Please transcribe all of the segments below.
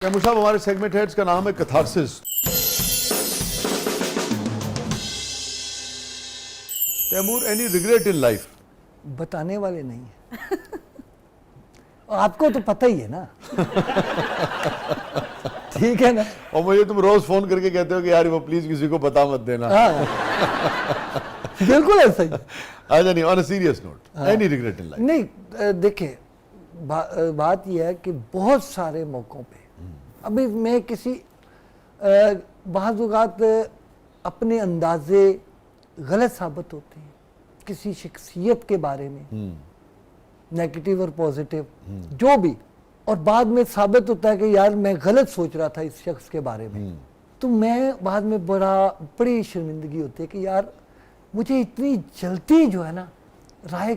तैमूर साहब, हमारे segment heads का नाम है catharsis. Taimur, any regret in life? बताने वाले नहीं है। आपको तो पता ही है ना। ठीक है ना। और मुझे तुम रोज फोन करके कहते हो कि यार वो प्लीज किसी को बता मत देना। हाँ। बिल्कुल ऐसा ही है। अच्छा, नहीं, on a serious note, any regret in life? नहीं, देखिए बात यह है कि बहुत सारे मौक़ों पे अभी मैं किसी बाज़ औक़ात अपने अंदाजे गलत साबित होते हैं किसी शख्सियत के बारे में, नेगेटिव और पॉजिटिव जो भी, और बाद में साबित होता है कि यार मैं गलत सोच रहा था इस शख्स के बारे में। तो मैं बाद में बड़ी शर्मिंदगी होती है कि यार मुझे इतनी जल्दी जो है ना राय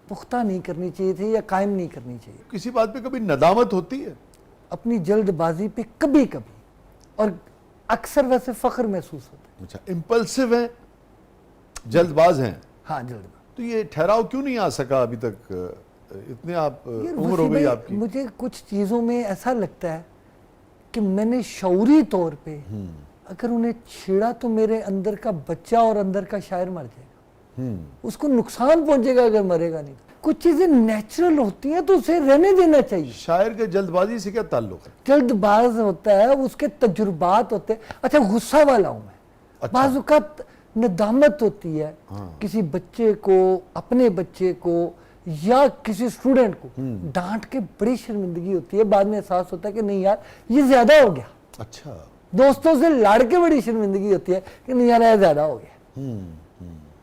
पुख्ता नहीं करनी चाहिए थी या कायम नहीं करनी चाहिए। किसी बात पे कभी नदामत होती है? अपनी जल्दबाजी पे कभी कभी, और अक्सर वैसे फख्र महसूस होता है। अच्छा, इम्पल्सिव हैं, जल्दबाज हैं। हाँ, जल्दबाज। तो ये ठहराव क्यों नहीं आ सका अभी तक? इतने आप उम्र हो गई आपकी। मुझे कुछ चीज़ों में ऐसा लगता है कि मैंने शऊरी तौर पे अगर उन्हें छेड़ा तो मेरे अंदर का बच्चा और अंदर का शायर मर जाएगा, उसको नुकसान पहुंचेगा अगर मरेगा नहीं। कुछ चीजें नेचुरल होती हैं तो उसे रहने देना चाहिए। शायर के जल्दबाजी से क्या ताल्लुक है? जल्दबाज होता है, उसके तजुर्बात होते हैं। अच्छा, गुस्सा वाला हूं मैं। अच्छा। बाज़ औक़ात नदामत होती है किसी बच्चे को, अपने बच्चे को या किसी स्टूडेंट को डांट के बड़ी शर्मिंदगी होती है। बाद में एहसास होता है कि नहीं यार ये ज्यादा हो गया। अच्छा। दोस्तों से लड़ के बड़ी शर्मिंदगी होती है कि नहीं यार ये ज्यादा हो गया।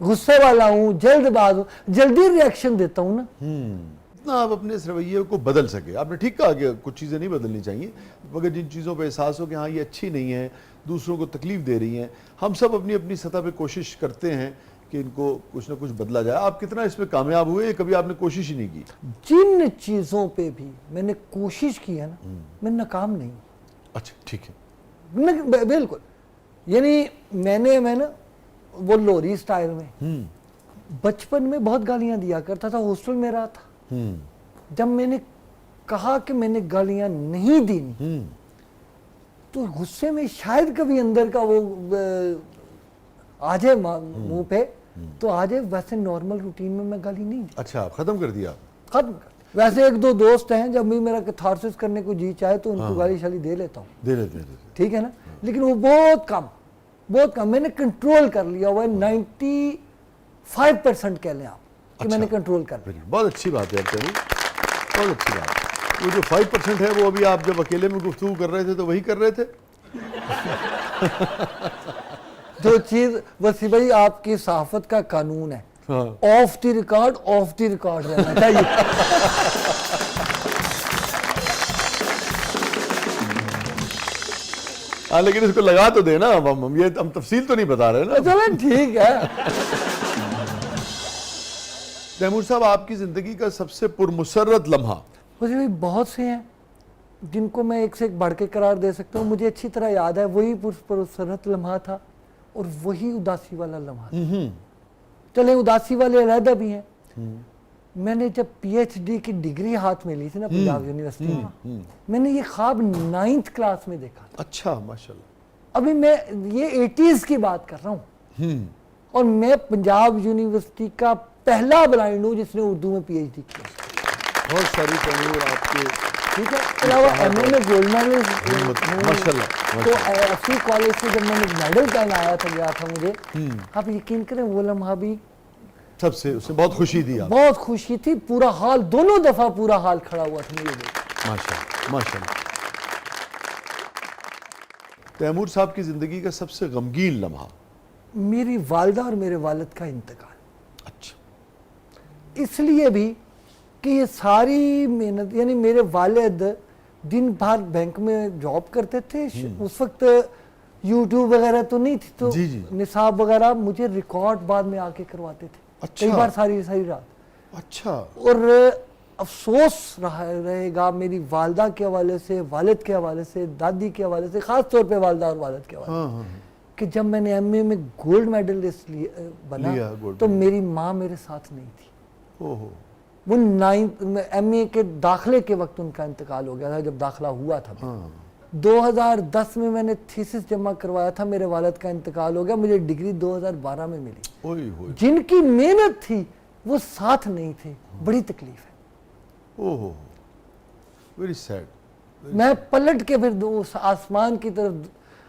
गुस्से वाला हूँ, जल्दबाज हूँ, जल्दी रिएक्शन देता हूँ ना। इतना आप अपने इस रवैये को बदल सके। आपने ठीक कहा कि कुछ चीज़ें नहीं बदलनी चाहिए, मगर जिन चीज़ों पे एहसास हो कि हाँ ये अच्छी नहीं है, दूसरों को तकलीफ दे रही हैं, हम सब अपनी अपनी सतह पे कोशिश करते हैं कि इनको कुछ ना कुछ बदला जाए। आप कितना इसमें कामयाब हुए? कभी आपने कोशिश ही नहीं की? जिन चीज़ों पे भी मैंने कोशिश की है ना, मैं नाकाम नहीं। अच्छा, ठीक है। बिल्कुल। यानी मैंने वो लोरी स्टाइल में बचपन में बहुत गालियां दिया करता था, हॉस्टल में रहा था। जब मैंने कहा कि मैंने गालियां नहीं दी तो गुस्से में शायद कभी अंदर का वो आ जाए मुंह पे, तो आ जाए। वैसे नॉर्मल रूटीन में मैं गाली नहीं दी। अच्छा, खत्म कर दिया? खत्म कर। वैसे एक दो दोस्त हैं, जब भी मेरा कैथारसिस करने को जी चाहे तो उनको गाली शाली दे लेता हूँ। दे लेते। ठीक है ना, लेकिन वो बहुत कम मैंने कंट्रोल कर लिया हुआ है। 95% कह लें आप कि अच्छा, मैंने कंट्रोल कर लिया। बहुत अच्छी बात है, बहुत अच्छी बात है। वो जो 5% है वो अभी आप जब अकेले में गुफ्तगू कर रहे थे तो वही कर रहे थे? जो चीज वसी भाई आपकी सहाफत का कानून है, ऑफ द रिकॉर्ड रहना चाहिए। हाँ, लेकिन इसको लगा तो देना। हम तफसील तो नहीं बता रहे ना। चलो ठीक है। तैमूर साहब, आपकी जिंदगी का सबसे पुरमुसर्रत लम्हा? वैसे भाई बहुत से हैं जिनको मैं एक से एक बढ़ के करार दे सकता हूँ। मुझे अच्छी तरह याद है वही पुरमुसर्रत लम्हा था और वही उदासी वाला लम्हा था। चले उदासी वाले अलहदा भी हैं। मैंने जब PhD की डिग्री हाथ में ली थी ना पंजाब यूनिवर्सिटी में, मैंने ये ख्वाब 9th क्लास में देखा। अच्छा, माशाल्लाह। अभी मैं ये 80s की बात कर रहा हूँ और मैं पंजाब यूनिवर्सिटी का पहला ब्लाइंड हूँ जिसने उर्दू में PhD किया। बहुत सारी तैमूर आपके, ठीक है। अलावा MA में गोल्ड मेडल माशाल्लाह। तो ऐसी कॉलेज से जब मैंने मेडल गया था मुझे, आप यकीन करें वो लम्हा भी सबसे, उससे बहुत खुशी थी आप? बहुत खुशी थी। पूरा हाल, दोनों दफा पूरा हाल खड़ा हुआ था मुझे। माशाल्लाह, माशाल्लाह। तैमूर साहब की जिंदगी का सबसे गमगीन लम्हा? मेरी वालिदा और मेरे वालिद का इंतकाल। अच्छा। इसलिए भी कि ये सारी मेहनत, यानी मेरे वालिद दिन भर बैंक में जॉब करते थे। उस वक्त YouTube वगैरह तो नहीं थी, तो निसाब वगैरह मुझे रिकॉर्ड बाद में आके करवाते थे। अच्छा। कई बार सारी रात। अच्छा। और अफसोस रहेगा मेरी वालिदा के हवाले से, वालिद के हवाले से, दादी के हवाले से, खास तौर पे वालिदा और वालिद के हवाले से, कि जब मैंने MA में गोल्ड मेडलिस्ट बना तो मेरी माँ मेरे साथ नहीं थी। ओहो। वो 9th MA के दाखिले के वक्त उनका इंतकाल हो गया था, जब दाखिला हुआ था। हाँ 2010 में मैंने थीसिस जमा करवाया था, मेरे वालिद का इंतकाल हो गया, मुझे डिग्री 2012 में मिली। ओए होए जिनकी मेहनत थी वो साथ नहीं थे, बड़ी तकलीफ है। ओहो वेरी सैड। मैं पलट के फिर उस आसमान की तरफ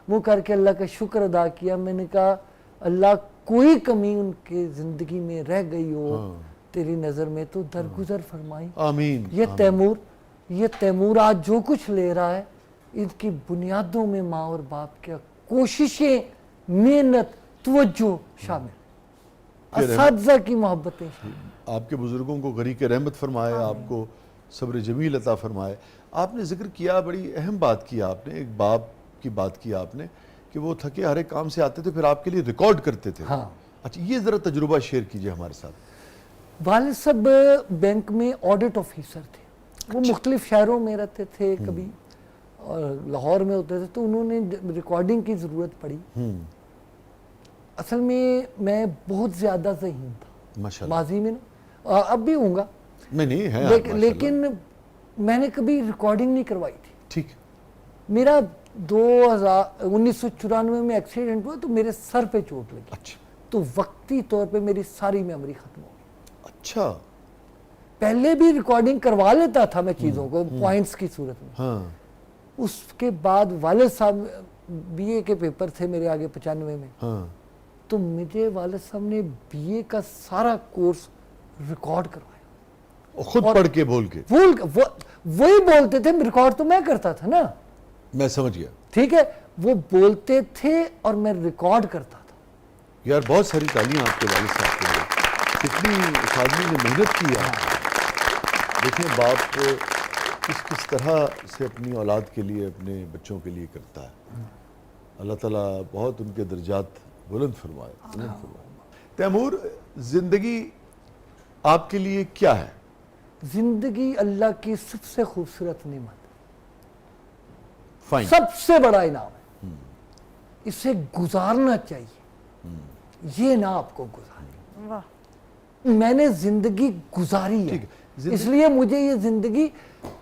मुंह करके अल्लाह का शुक्र अदा किया। मैंने कहा अल्लाह कोई कमी उनके जिंदगी में रह गई हो तेरी नज़र में तो दरगुजर फरमाई। आमीन। ये तैमूर आज जो कुछ ले रहा है इसकी बुनियादों में माँ और बाप क्या कोशिशें, मेहनत, तवज्जो शामिल, असातिज़ा की मोहब्बतें। आपके बुजुर्गों को गरीक रहमत फरमाए, आपको सब्र जमील अता फरमाए। आपने जिक्र किया, बड़ी अहम बात की आपने, एक बाप की बात की आपने कि वो थके हारे काम से आते थे फिर आपके लिए रिकॉर्ड करते थे। हाँ। अच्छा ये ज़रा तजुर्बा शेयर कीजिए हमारे साथ। वालिद साहब बैंक में ऑडिट ऑफिसर थे, वो मुख्तलिफ शहरों में रहते थे, कभी और लाहौर में होते थे, तो उन्होंने रिकॉर्डिंग की ज़रूरत पड़ी। असल में मैं बहुत ज़्यादा ज़हीन था माशाल्लाह। माजी में, अब भी हूँगा, नहीं है लेकिन मैंने कभी रिकॉर्डिंग नहीं करवाई थी। ठीक। मेरा 1994 में एक्सीडेंट हुआ तो मेरे सर पे चोट लगी। अच्छा तो वक्ती तौर पे मेरी सारी मेमोरी खत्म हो गई। अच्छा। पहले भी रिकॉर्डिंग करवा लेता था मैं चीज़ों को पॉइंट्स की सूरत में। हाँ उसके बाद वालिद साहब BA के पेपर थे मेरे आगे 95 में। हाँ तो मुझे वालिद साहब ने BA का सारा कोर्स रिकॉर्ड करवाया, खुद पढ़ के बोल के। वही बोलते थे, रिकॉर्ड तो मैं करता था ना। मैं समझ गया। ठीक है, वो बोलते थे और मैं रिकॉर्ड करता था। यार बहुत सारी तालियां आपके वालिद साहब के लिए, कितनी उस आदमी ने मेहनत की है। देखें बाप किस तरह से अपनी औलाद के लिए, अपने बच्चों के लिए करता है। अल्लाह ताला बहुत उनके दर्जात बुलंद फरमाए। तैमूर, जिंदगी आपके लिए क्या है? जिंदगी अल्लाह की सबसे खूबसूरत नेमत, फाइन, सबसे बड़ा इनाम है। इसे गुजारना चाहिए, ये ना आपको गुजारनी। वाह। मैंने जिंदगी गुजारी है, इसलिए मुझे ये जिंदगी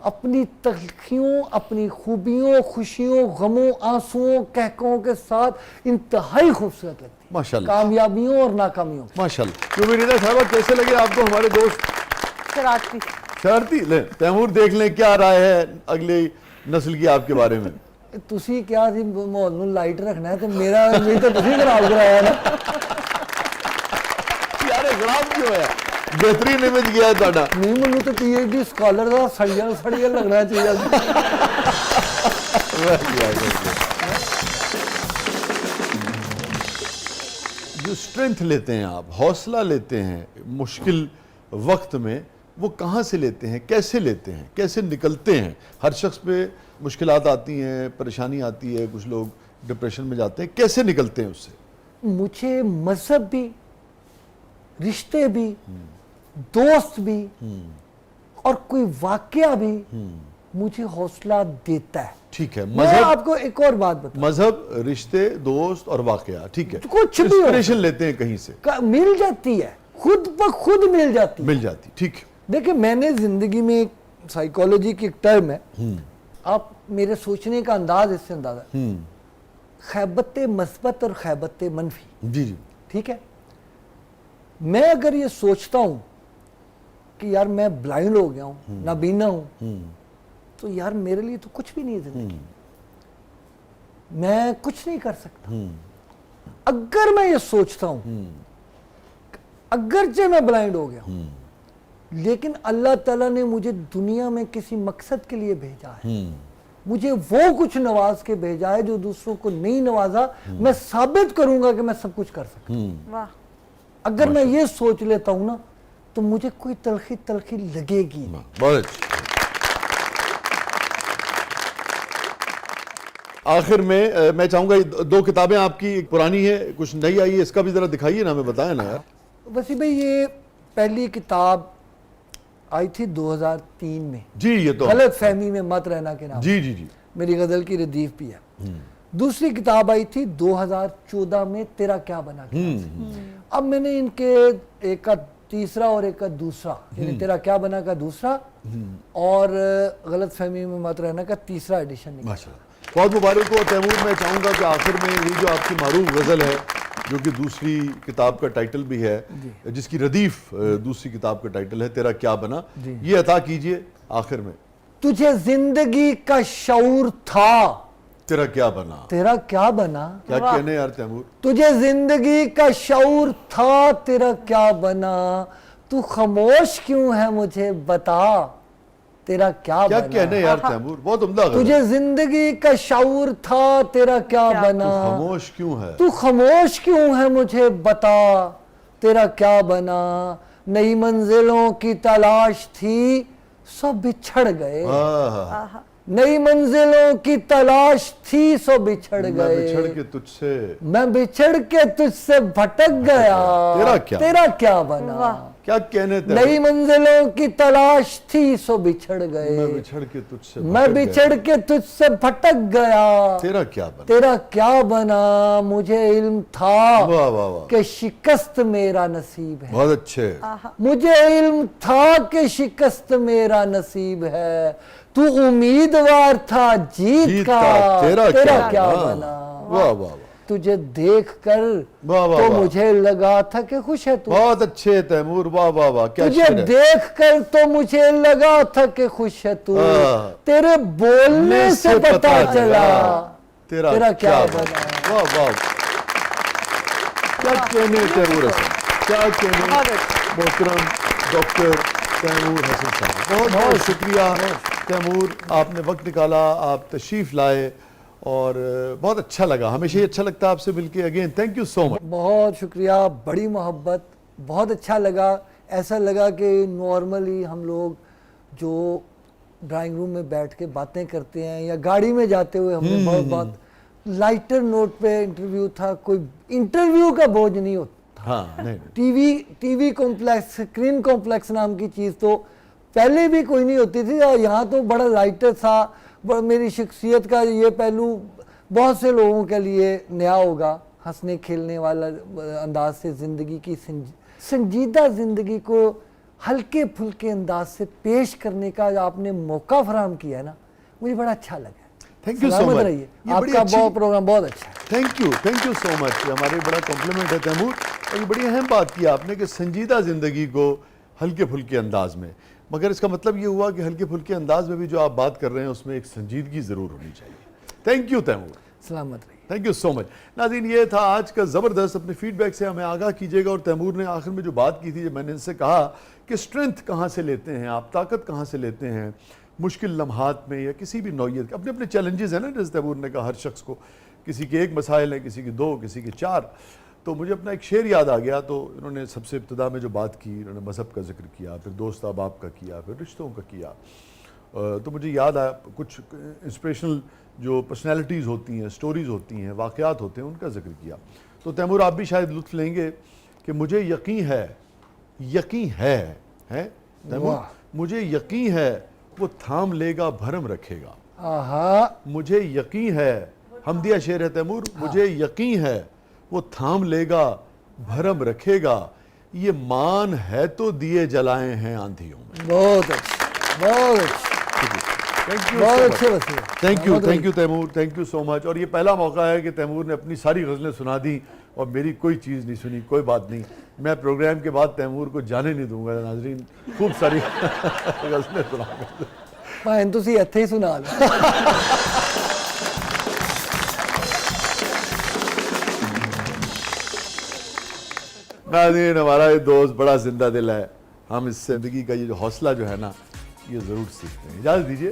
अपनी तलखियों, अपनी खूबियों, खुशियों, गमों, आंसुओं, कहकों के साथ इंतहाई खूबसूरत लगती है। माशाल्लाह। कामयाबियों और नाकामियों। माशाल्लाह। तो मेरी साहबा कैसे लगे आपको हमारे दोस्त? शरारती। शरारती। ले तैमूर देख लें क्या राय है अगली नस्ल की आपके बारे में। तुसी क्या सी माहौल नूं लाइट रखना है, तो मेरा भी तो तुसी खराब कराया ना। यार खराब क्यों है? बेहतरीन इमेज गया है ਤੁਹਾਡਾ। नहीं, मैनू तो PhD स्कॉलर का सड़िया लगना चाहिए। जो स्ट्रेंथ लेते हैं आप, हौसला लेते हैं मुश्किल वक्त में, वो कहाँ से लेते हैं, कैसे लेते हैं, कैसे निकलते हैं? हर शख्स पे मुश्किलात आती हैं, परेशानी आती है, कुछ लोग डिप्रेशन में जाते हैं, कैसे निकलते हैं उससे? मुझे मजहब भी, रिश्ते भी, दोस्त भी और कोई वाकया भी मुझे हौसला देता है। ठीक है। मैं आपको एक और बात बता, मजहब, रिश्ते, दोस्त और वाकया, ठीक है, कुछ भी हो, इंस्पिरेशन लेते हैं कहीं से, मिल जाती है, खुद ब खुद मिल जाती है। मिल जाती, ठीक है। देखिए, मैंने जिंदगी में एक साइकोलॉजी की एक टर्म है, आप मेरे सोचने का अंदाज इससे अंदाजा, खैबत मस्बत और खैबत मनफी। जी जी। ठीक है, मैं अगर ये सोचता हूं कि यार मैं ब्लाइंड हो गया हूं, नाबीना हूं, तो यार मेरे लिए तो कुछ भी नहीं है जिंदगी, मैं कुछ नहीं कर सकता। अगर मैं ये सोचता हूं अगरचे मैं ब्लाइंड हो गया हूं, लेकिन अल्लाह ताला ने मुझे दुनिया में किसी मकसद के लिए भेजा है, मुझे वो कुछ नवाज के भेजा है जो दूसरों को नहीं नवाजा, मैं साबित करूंगा कि मैं सब कुछ कर सकता। वाह। अगर मैं ये सोच लेता हूं ना, तो मुझे कोई तलखी तलखी लगेगी नहीं। बहुत अच्छा। आखिर में मैं चाहूंगा दो किताबें आपकी, एक पुरानी है, कुछ नई आई है, इसका भी जरा दिखाइए ना, हमें बताएं ना यार। वसी भाई, ये पहली किताब आई थी 2003 में, जी, ये तो गलत फहमी में मत रहना के नाम, जी जी जी, मेरी गजल की रदीफ भी है। दूसरी किताब आई थी 2014 में, तेरा क्या बना के। अब मैंने इनके एक तीसरा और एक का दूसरा, यानी तेरा क्या बना का दूसरा और गलत फहमी में मत रहना का तीसरा एडिशन निकला। माशाल्लाह, बहुत मुबारक हो तैमूर। मैं चाहूँगा कि आखिर में ये जो आपकी मारूफ गज़ल है, जो कि दूसरी किताब का टाइटल भी है, जिसकी रदीफ दूसरी किताब का टाइटल है तेरा क्या बना, ये अता कीजिए आखिर में। तुझे जिंदगी का शऊर था, तेरा क्या बना, तेरा क्या बना। क्या कहने यार तैमूर। तुझे जिंदगी का शऊर था, तेरा क्या बना, तू खामोश क्यों है मुझे बता, तेरा क्या क्या बना। कहने यार तैमूर, बहुत उम्दा गज़ल। तुझे जिंदगी का शऊर था, तेरा क्या बना, खामोश क्यों है, तू खामोश क्यों है मुझे बता, तेरा क्या बना। नई मंजिलों की तलाश थी, सब बिछड़ गए। आहा, नई मंजिलों की तलाश थी, सो बिछड़ मैं गए। बिछड़ के तुझसे, मैं बिछड़ के तुझसे भटक गया, तेरा क्या बना। क्या कहने तैमूर। नई मंजिलों की तलाश थी, सो बिछड़ मैं गए। बिछड़ के तुझसे, मैं बिछड़ के तुझसे भटक गया, तेरा क्या बना। तेरा क्या बना। मुझे इल्म था वाह वाह वाह, कि शिकस्त मेरा नसीब है। बहुत अच्छे। मुझे इल्म था कि शिकस्त मेरा नसीब है। तू उम्मीदवार था जीत का, तेरा क्या बना। वाह वाह वाह, तुझे देखकर वाह वाह तो वाह, मुझे लगा था कि खुश है तू। बहुत अच्छे तैमूर, वाह वाह वाह, क्या तुझे शेर है। देखकर तो मुझे लगा था कि खुश है तू। हाँ। तेरे बोलने से पता चला, तेरा क्या बना। वाह वाह, क्या कहने तैमूर हसन, क्या कहने मोहतरम डॉक्टर तैमूर हसन साहब, बहुत बहुत शुक्रिया तैमूर, आपने वक्त निकाला, आप तशरीफ़ लाए और बहुत अच्छा लगा। हमेशा ही अच्छा लगता है आपसे मिलके। Again thank you so much. बहुत शुक्रिया, बड़ी मोहब्बत, बहुत अच्छा लगा। ऐसा लगा कि नॉर्मली हम लोग जो ड्राइंग रूम में बैठ के बातें करते हैं या गाड़ी में जाते हुए हमने बहुत लाइटर नोट पे इंटरव्यू था, कोई इंटरव्यू का बोझ नहीं होता। हाँ, नहीं टीवी कॉम्प्लेक्स, स्क्रीन कॉम्प्लेक्स नाम की चीज़ तो पहले भी कोई नहीं होती थी, और यहाँ तो बड़ा लाइटर था। मेरी शख्सियत का ये पहलू बहुत से लोगों के लिए नया होगा, हंसने खेलने वाला अंदाज से ज़िंदगी की संजीदा ज़िंदगी को हल्के फुल्के अंदाज से पेश करने का जो आपने मौका फराहम किया है ना, मुझे बड़ा अच्छा लगा। थैंक यू सो सलामत मच। रहिए, आपका बहुत प्रोग्राम बहुत अच्छा है। थैंक यू सो मच, हमारे बड़ा कॉम्प्लीमेंट है तैमूर। और ये बड़ी अहम बात की आपने कि संजीदा ज़िंदगी को हल्के फुल्के अंदाज में, मगर इसका मतलब ये हुआ कि हल्के फुल्के अंदाज में भी जो आप बात कर रहे हैं उसमें एक संजीदगी ज़रूर होनी चाहिए। थैंक यू तैमूर, सलामत रहिए। Thank you so much. नाज़रीन, ये था आज का ज़बरदस्त। अपने फीडबैक से हमें आगाह कीजिएगा। और तैमूर ने आखिर में जो बात की थी, जब मैंने इनसे कहा कि स्ट्रेंथ कहाँ से लेते हैं आप, ताकत कहाँ से लेते हैं मुश्किल लम्हात में या किसी भी नौइयत के, अपने अपने चैलेंजेस हैं ना, जैसे तैमूर ने कहा हर शख्स को, किसी के एक मसाइल हैं, किसी के दो, किसी के चार। तो मुझे अपना एक शेर याद आ गया। तो इन्होंने सबसे इब्तिदा में जो बात की, इन्होंने मज़हब का जिक्र किया, फिर दोस्त अहबाब का किया, फिर रिश्तों का किया। तो मुझे याद आया कुछ इंस्पिरेशनल जो पर्सनैलिटीज़ होती हैं, स्टोरीज़ होती हैं, वाक़यात होते हैं, उनका जिक्र किया। तो तैमूर, आप भी शायद लुत्फ़ लेंगे कि मुझे यकीन है तैमूर, मुझे यकीन है वो थाम लेगा, भरम रखेगा। आहा, मुझे यकीन है, हमदिया शेर है तैमूर, मुझे यकीन है वो थाम लेगा, भरम रखेगा, ये मान है तो दिए जलाए हैं आंधियों में। बहुत अच्छा, बहुत अच्छा, थैंक यू, बहुत अच्छे वसीले। Thank you Taimur, thank you so much. और ये पहला मौका है कि तैमूर ने अपनी सारी गज़लें सुना दी और मेरी कोई चीज़ नहीं सुनी। कोई बात नहीं, मैं प्रोग्राम के बाद तैमूर को जाने नहीं दूंगा। नाजरीन, खूब सारी गज़लें सुना कर भाई तुसी इत्थे ही सुना लो। नाज़रीन, हमारा ये दोस्त बड़ा जिंदा दिल है। हम इस जिंदगी का ये जो हौसला जो है ना, ये ज़रूर सीखते हैं। इजाज़त दीजिए।